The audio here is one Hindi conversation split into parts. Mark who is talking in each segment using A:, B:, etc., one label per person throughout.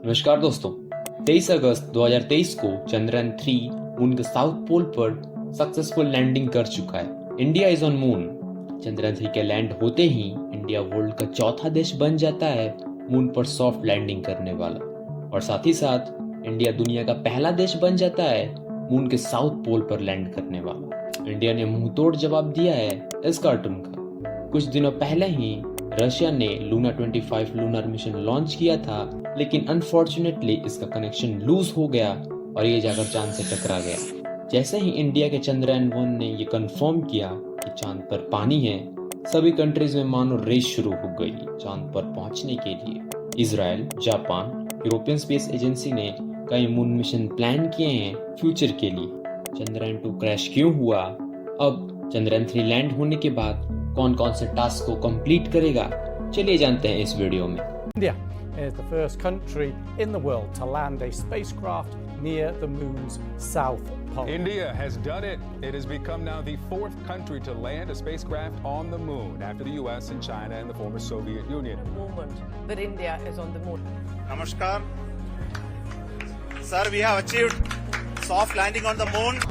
A: नमस्कार दोस्तों। 23 अगस्त 2023 को चंद्रयान 3 मून के साउथ पोल पर सक्सेसफुल लैंडिंग कर चुका है। India is on moon. Chandrayaan 3 के लैंड होते ही इंडिया वर्ल्ड का चौथा देश बन जाता है मून पर सॉफ्ट लैंडिंग करने वाला, और साथ ही साथ इंडिया दुनिया का पहला देश बन जाता है मून के साउथ पोल पर लैंड करने वाला। इंडिया ने मुंह तोड़ जवाब दिया है इस कार्टून का। कुछ दिनों पहले ही रशिया ने लूना 25 लूनर मिशन लॉन्च किया था, लेकिन अनफॉर्चुनेटली इसका कनेक्शन लूज हो गया और ये जाकर चांद से टकरा गया। जैसे ही इंडिया के चंद्रयान 1 ने ये कंफर्म किया कि चांद पर पानी है, सभी कंट्रीज में मानो रेस शुरू हो गई चांद पर पहुंचने के लिए। Israel, Japan, European space agency ने कई मून मिशन प्लान किए हैं फ्यूचर के लिए। चंद्रयान 2 क्रैश क्यों हुआ, अब चंद्रयान 3 लैंड होने के बाद कौन कौन से टास्क को कंप्लीट करेगा, चलिए जानते हैं इस वीडियो में।
B: India is the first country in the world to land a spacecraft near the moon's south pole.
C: India has done it. It has become now the fourth country to land a spacecraft on the moon after the US and China and the former Soviet Union.
D: The moment that India is on the moon.
E: Namaskar. Sir, we have achieved soft landing on the moon.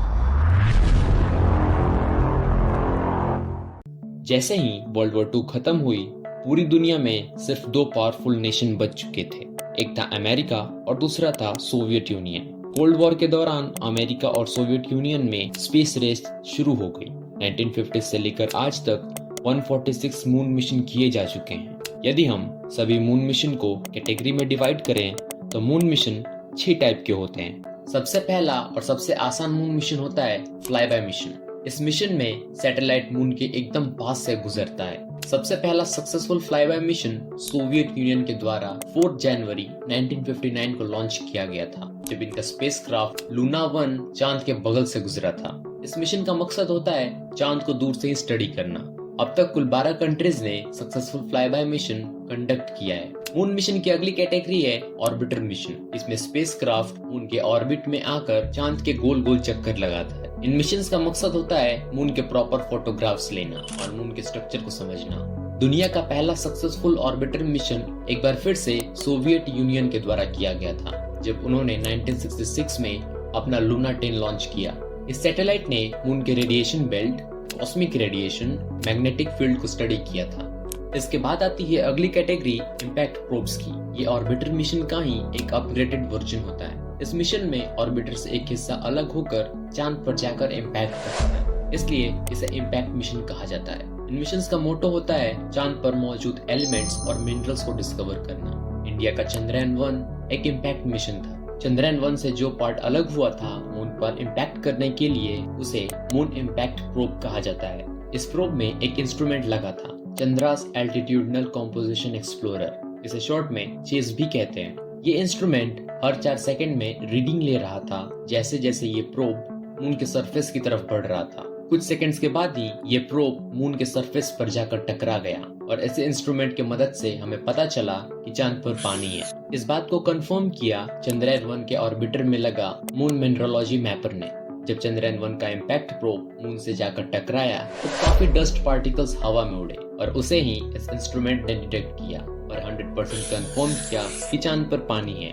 A: जैसे ही वर्ल्ड वॉर 2 खत्म हुई, पूरी दुनिया में सिर्फ 2 पावरफुल नेशन बच चुके थे। एक था अमेरिका और दूसरा था सोवियत यूनियन। कोल्ड वॉर के दौरान अमेरिका और सोवियत यूनियन में स्पेस रेस शुरू हो गई। 1950 से लेकर आज तक 146 मून मिशन किए जा चुके हैं। यदि हम सभी मून मिशन को कैटेगरी में डिवाइड करें तो मून मिशन 6 टाइप के होते हैं। सबसे पहला और सबसे आसान मून मिशन होता है फ्लाई बाय मिशन। इस मिशन में सैटेलाइट मून के एकदम पास से गुजरता है। सबसे पहला successful fly bye mission Soviet Union के द्वारा 4 जनवरी 1959 को लॉन्च किया गया था, जब इनका स्पेसक्राफ्ट लूना 1 चांद के बगल से गुजरा था। इस मिशन का मकसद होता है चांद को दूर से ही स्टडी करना। अब तक कुल 12 कंट्रीज ने successful fly bye mission conduct किया है। मून मिशन की अगली कैटेगरी है ऑर्बिटर मिशन। इसमें स्पेसक्राफ्ट मून के ऑर्बिट में आकर चांद के गोल गोल चक्कर लगाता है। इन मिशंस का मकसद होता है मून के प्रॉपर फोटोग्राफ्स लेना और मून के स्ट्रक्चर को समझना। दुनिया का पहला सक्सेसफुल ऑर्बिटर मिशन एक बार फिर से सोवियत यूनियन के द्वारा किया गया था, जब उन्होंने 1966 में अपना लूना 10 लॉन्च किया। इस सैटेलाइट ने मून के radiation belt, cosmic radiation, magnetic field को स्टडी किया था। इसके बाद आती है अगली कैटेगरी इम्पैक्ट प्रोब्स की। ये ऑर्बिटर मिशन का ही एक अपग्रेडेड वर्जन होता है। इस मिशन में ऑर्बिटर से एक हिस्सा अलग होकर चांद पर जाकर इम्पैक्ट करता है, इसलिए इसे इम्पैक्ट मिशन कहा जाता है। इन मिशंस का मोटो होता है चांद पर मौजूद एलिमेंट्स और मिनरल्स को डिस्कवर करना। इंडिया का चंद्रयान 1 एक इम्पैक्ट मिशन था। चंद्रयान 1 से जो पार्ट अलग हुआ था मून पर इम्पैक्ट करने के लिए, उसे मून इम्पैक्ट प्रोब कहा जाता है। इस प्रोब में एक इंस्ट्रूमेंट लगा था, चंद्रास एल्टीट्यूडनल कंपोजिशन एक्सप्लोरर। इसे शॉर्ट में चेस भी कहते हैं। ये इंस्ट्रूमेंट हर 4 सेकंड में रीडिंग ले रहा था जैसे जैसे ये प्रोब मून के सरफेस की तरफ बढ़ रहा था। कुछ सेकंड्स के बाद ही ये प्रोब मून के सरफेस पर जाकर टकरा गया, और ऐसे इंस्ट्रूमेंट की मदद से हमें पता चला कि चांद पर पानी है। इस बात को कंफर्म किया चंद्रयान 1 के ऑर्बिटर में लगा मून मिनरोलॉजी मैपर ने। जब चंद्रयान 1 का इम्पैक्ट प्रोब मून से जाकर टकराया तो काफी डस्ट पार्टिकल्स हवा में उड़े, और उसे ही इस इंस्ट्रूमेंट ने डिटेक्ट किया और 100% कंफर्म किया कि चांद पर पानी है।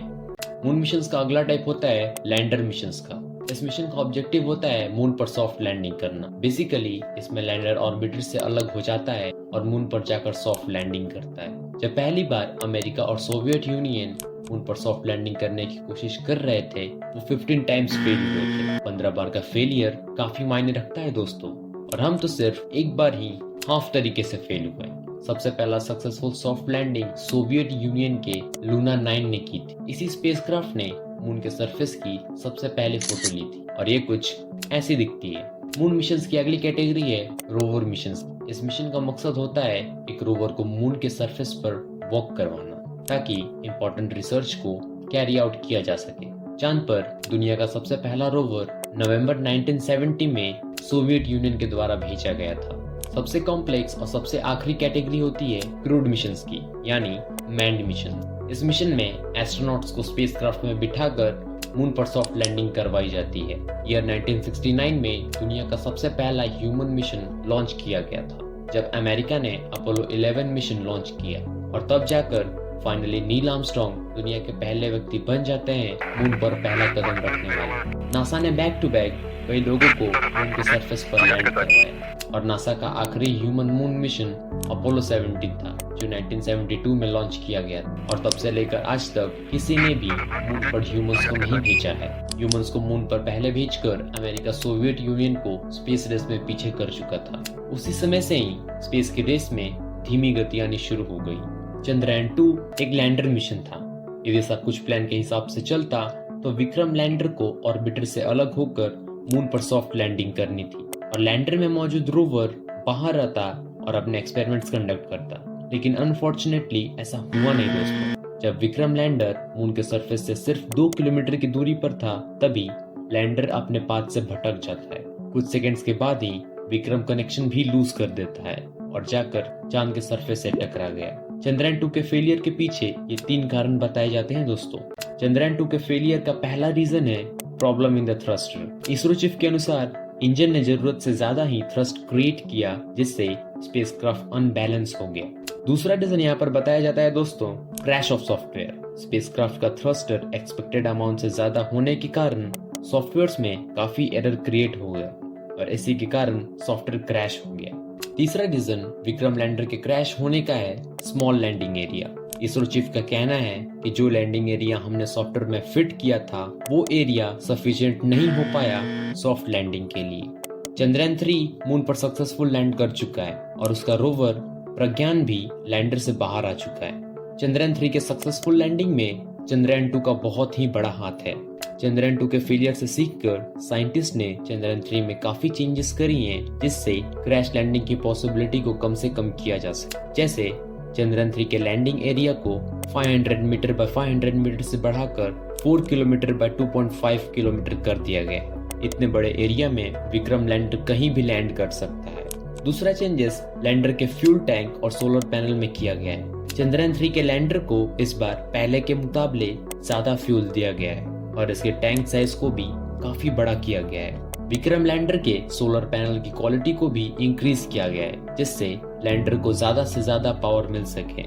A: मून मिशंस का अगला टाइप होता है लैंडर मिशंस का। इस मिशन का ऑब्जेक्टिव होता है मून पर सॉफ्ट लैंडिंग करना। बेसिकली इसमें लैंडर ऑर्बिटर से अलग हो जाता है और मून पर जाकर सॉफ्ट लैंडिंग करता है। जब पहली बार अमेरिका और सोवियत यूनियन मून पर सॉफ्ट लैंडिंग करने की कोशिश कर रहे थे, वो 15 टाइम्स फेल हुए थे। 15 बार का फेलियर काफी मायने रखता है दोस्तों, और हम तो सिर्फ एक बार ही हाफ तरीके से फेल हुए। सबसे पहला successful soft landing Soviet Union के लूना 9 ने की थी। इसी स्पेसक्राफ्ट ने मून के सरफेस की सबसे पहले फोटो ली थी, और ये कुछ ऐसी दिखती है। मून मिशंस की अगली कैटेगरी है रोवर मिशंस। इस मिशन का मकसद होता है एक रोवर को मून के सरफेस पर वॉक करवाना, ताकि इम्पोर्टेंट रिसर्च को कैरी आउट किया जा सके। चांद पर दुनिया का सबसे पहला रोवर नवंबर 1970 में सोवियत यूनियन के द्वारा भेजा गया था। सबसे कॉम्प्लेक्स और सबसे आखिरी कैटेगरी होती है क्रूड मिशंस की, यानी मैन्ड मिशन। इस मिशन में एस्ट्रोनॉट्स को स्पेसक्राफ्ट में बिठाकर मून पर सॉफ्ट लैंडिंग करवाई जाती है। ईयर 1969 में दुनिया का सबसे पहला ह्यूमन मिशन लॉन्च किया गया था, जब अमेरिका ने अपोलो 11 मिशन लॉन्च किया, और तब जाकर फाइनली नील आर्मस्ट्रांग दुनिया के पहले व्यक्ति बन जाते हैं मून पर पहला कदम रखने वाले। नासा ने बैक टू बैक कई लोगों को मून के सरफेस पर लैंड करवाया और नासा का आखिरी ह्यूमन मून मिशन अपोलो 17 था जो 1972 में लॉन्च किया गया और तब से लेकर आज तक किसी ने भी मून पर ह्यूमंस को नहीं भेजा है। ह्यूमंस को मून पर पहले भेजकर अमेरिका सोवियत यूनियन को स्पेस रेस में पीछे कर चुका था। उसी समय से ही स्पेस की रेस में धीमी गति आनी शुरू हो गई। चंद्रयान 2 एक लैंडर मिशन था। यदि सब कुछ प्लान के हिसाब से चलता तो विक्रम लैंडर को ऑर्बिटर से अलग होकर मून पर सॉफ्ट लैंडिंग करनी थी और लैंडर में मौजूद रोवर बाहर आता और अपने एक्सपेरिमेंट्स कंडक्ट करता। लेकिन अनफॉर्चुनेटली ऐसा हुआ नहीं दोस्तों। जब विक्रम लैंडर मून के सरफेस से सिर्फ 2 किलोमीटर की दूरी पर था तभी लैंडर अपने पाथ से भटक जाता है। कुछ सेकंड्स के बाद ही विक्रम कनेक्शन भी लूज कर देता है और जाकर चांद के सरफेस से टकरा गया। चंद्रयान 2 के फेलियर के पीछे ये 3 कारण बताए जाते हैं दोस्तों। चंद्रयान 2 के फेलियर का पहला रीजन है problem in the thruster. ISRO chief के अनुसार इंजन ने जरूरत से ज्यादा ही थ्रस्ट क्रिएट किया जिससे स्पेसक्राफ्ट अनबैलेंस हो गया। दूसरा रीजन यहाँ पर बताया जाता है दोस्तों क्रैश ऑफ सॉफ्टवेयर। स्पेसक्राफ्ट का थ्रस्टर एक्सपेक्टेड अमाउंट से ज्यादा होने के कारण सॉफ्टवेयर्स में काफी एरर क्रिएट हो गया और इसी के कारण सॉफ्टवेयर क्रैश हो गया। तीसरा रीजन विक्रम लैंडर के क्रैश होने का है small landing area. ISRO chief का कहना है कि जो लैंडिंग एरिया हमने सॉफ्टवेयर में फिट किया था वो एरिया सफिशिएंट नहीं हो पाया सॉफ्ट लैंडिंग के लिए। चंद्रयान 3 मून पर सक्सेसफुल लैंड कर चुका है और उसका रोवर प्रज्ञान भी लैंडर से बाहर आ चुका है। चंद्रयान 3 के सक्सेसफुल लैंडिंग में चंद्रयान 2 का बहुत ही बड़ा हाथ है। चंद्रयान 2 के फेलियर से सीखकर साइंटिस्ट ने चंद्रयान 3 में काफी चेंजेस करी हैं जिससे क्रैश लैंडिंग की पॉसिबिलिटी को कम से कम किया जा सके। जैसे चंद्रयान 3 के लैंडिंग एरिया को 500 मीटर बाय 500 मीटर से बढ़ाकर 4 किलोमीटर बाय 2.5 किलोमीटर कर दिया गया। इतने बड़े एरिया में विक्रम लैंडर कहीं भी लैंड कर सकता है। दूसरा चेंजेस लैंडर के फ्यूल टैंक और सोलर पैनल में किया गया है। चंद्रयान 3 के लैंडर को इस बार पहले के मुकाबले ज्यादा फ्यूल दिया गया है और इसके टैंक साइज को भी काफी बड़ा किया गया है। विक्रम लैंडर के सोलर पैनल की क्वालिटी को भी इंक्रीज किया गया है जिससे लैंडर को ज्यादा से ज्यादा पावर मिल सके।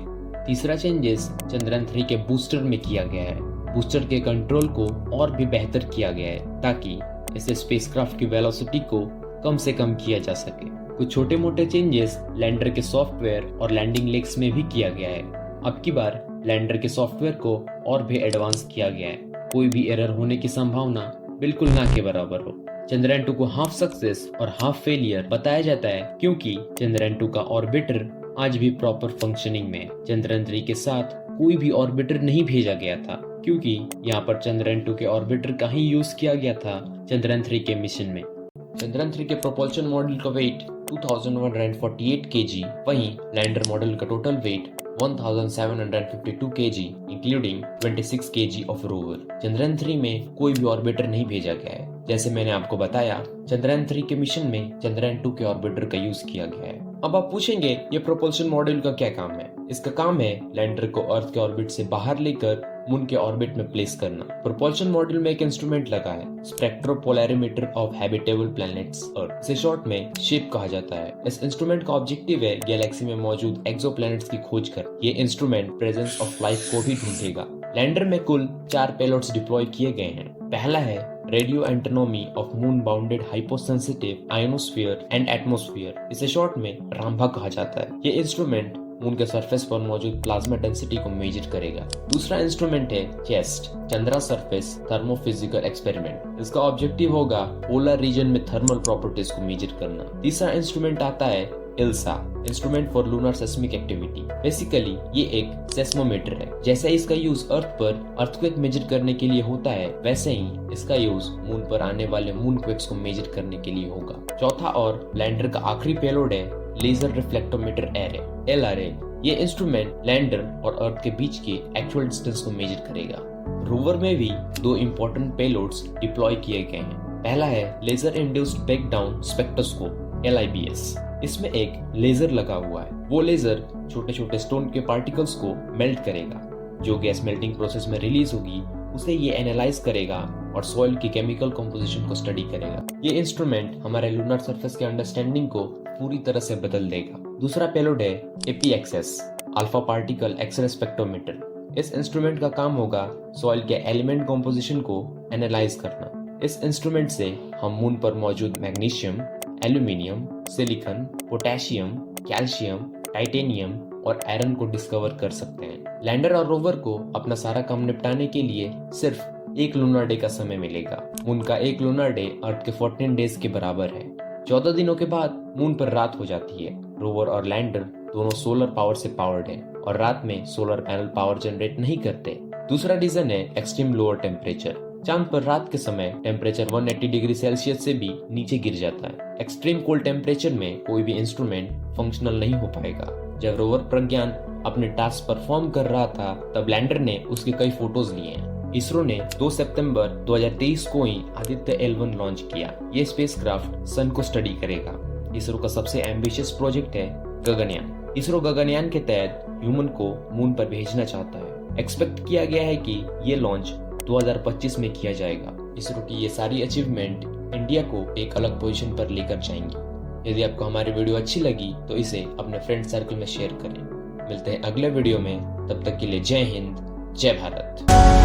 A: तीसरा चेंजेस चंद्रयान 3 के बूस्टर में किया गया है। बूस्टर के कंट्रोल को और भी बेहतर किया गया है ताकि इससे स्पेसक्राफ्ट की वेलोसिटी को कम से कम किया जा सके। कुछ छोटे मोटे चेंजेस लैंडर के सॉफ्टवेयर और लैंडिंग लेग्स में भी किया गया है। अब की बार लैंडर के सॉफ्टवेयर को और भी एडवांस किया गया है। कोई भी एरर होने की संभावना बिल्कुल ना के बराबर हो। चंद्रयान 2 को हाफ सक्सेस और हाफ फेलियर बताया जाता है क्योंकि चंद्रयान 2 का ऑर्बिटर आज भी प्रॉपर फंक्शनिंग में है। चंद्रयान 3 के साथ कोई भी ऑर्बिटर नहीं भेजा गया था क्योंकि यहाँ पर चंद्रयान 2 के ऑर्बिटर का ही यूज किया गया था चंद्रयान 3 के मिशन में। चंद्रयान 3 के प्रोपल्शन मॉड्यूल का वेट 2148 kg, वहीं लैंडर मॉड्यूल का total weight 1752 kg including 26 kg of rover. Chandrayaan 3 में कोई भी ऑर्बिटर नहीं भेजा गया है। जैसे मैंने आपको बताया चंद्रयान 3 के मिशन में चंद्रयान 2 के ऑर्बिटर का यूज किया गया है। अब आप पूछेंगे ये प्रोपल्शन मॉड्यूल का क्या काम है? इसका काम है लैंडर को अर्थ के ऑर्बिट से बाहर लेकर मून के ऑर्बिट में प्लेस करना। प्रोपल्शन मॉड्यूल में एक इंस्ट्रूमेंट लगा है स्पेक्ट्रोपोलैरिमीटर ऑफ हैबिटेबल प्लैनेट्स अर्थ, इसे शॉर्ट में शेप कहा जाता है। इस इंस्ट्रूमेंट का ऑब्जेक्टिव है गैलेक्सी में मौजूद एक्सोप्लैनेट्स की खोज कर। ये इंस्ट्रूमेंट प्रेजेंस ऑफ लाइफ को भी ढूंढेगा। लैंडर में कुल 4 पेलोड्स डिप्लॉय किए गए हैं। पहला है radio anatomy of moon bounded hypersensitive ionosphere and atmosphere, इसे शॉर्ट में राम्भा कहा जाता है। ये इंस्ट्रूमेंट मून के सरफेस पर मौजूद प्लाज्मा डेंसिटी को मेजर करेगा। दूसरा इंस्ट्रूमेंट है ChaSTE Chandra surface thermophysical experiment. इसका ऑब्जेक्टिव होगा पोलर रीजन में थर्मल प्रॉपर्टीज को मेजर करना। तीसरा इंस्ट्रूमेंट आता है ILSA instrument for lunar seismic activity. Basically ये एक सेस्मोमीटर है। जैसे इसका यूज अर्थ पर अर्थक्वेक मेजर करने के लिए होता है वैसे ही इसका यूज मून पर आने वाले मून क्वेक्स को मेजर करने के लिए होगा। चौथा और लैंडर का आखिरी पेलोड है लेजर रिफ्लेक्टोमीटर एरे LRA। ये इंस्ट्रूमेंट लैंडर और अर्थ के बीच के एक्चुअल डिस्टेंस को मेजर करेगा। रोवर में भी 2 इंपॉर्टेंट पेलोड्स डिप्लॉय किए गए हैं। पहला है laser induced breakdown spectroscope LIBS। इसमें एक लेजर लगा हुआ है। वो लेजर छोटे छोटे स्टोन के पार्टिकल्स को मेल्ट करेगा। जो गैस मेल्टिंग प्रोसेस में रिलीज होगी उसे ये एनालाइज करेगा और सॉइल की केमिकल कंपोजिशन को स्टडी करेगा। ये इंस्ट्रूमेंट हमारे लूनर सरफेस के अंडरस्टैंडिंग को पूरी तरह से बदल देगा। दूसरा पेलोड है APXS alpha particle x ray spectrometer. इस इंस्ट्रूमेंट का काम होगा सॉइल के एलिमेंट कॉम्पोजिशन को एनालाइज करना। इस इंस्ट्रूमेंट से हम मून पर मौजूद magnesium, aluminium, silicon, potassium, calcium, titanium और आयरन को डिस्कवर कर सकते हैं। लैंडर और रोवर को अपना सारा काम निपटाने के लिए सिर्फ एक लूनर डे का समय मिलेगा। मून का एक लूनर डे अर्थ के 14 डेज के बराबर है। 14 दिनों के बाद मून पर रात हो जाती है। रोवर और लैंडर दोनों सोलर पावर से पावर्ड है और रात में सोलर पैनल पावर जनरेट नहीं करते। दूसरा रीजन है एक्सट्रीम लोअर टेम्परेचर। चांद पर रात के समय टेम्परेचर 180 डिग्री सेल्सियस से भी नीचे गिर जाता है। एक्सट्रीम कोल्ड टेम्परेचर में कोई भी इंस्ट्रूमेंट फंक्शनल नहीं हो पाएगा। जब रोवर प्रज्ञान अपने टास्क परफॉर्म कर रहा था तब लैंडर ने उसके कई फोटोज लिए हैं। इसरो ने 2 सितंबर 2023 को ही आदित्य L1 लॉन्च किया। ये स्पेसक्राफ्ट सन को स्टडी करेगा। इसरो का सबसे एम्बिशियस प्रोजेक्ट है गगनयान। इसरो गगनयान के तहत ह्यूमन को मून पर भेजना चाहता है। एक्सपेक्ट किया गया है कि ये लॉन्च 2025 में किया जाएगा। इसरो की ये सारी अचीवमेंट इंडिया को एक अलग पोजीशन पर लेकर जाएंगी। यदि आपको हमारी वीडियो अच्छी लगी तो इसे अपने फ्रेंड सर्कल में शेयर करें। मिलते हैं अगले वीडियो में, तब तक के लिए जय हिंद, जय भारत।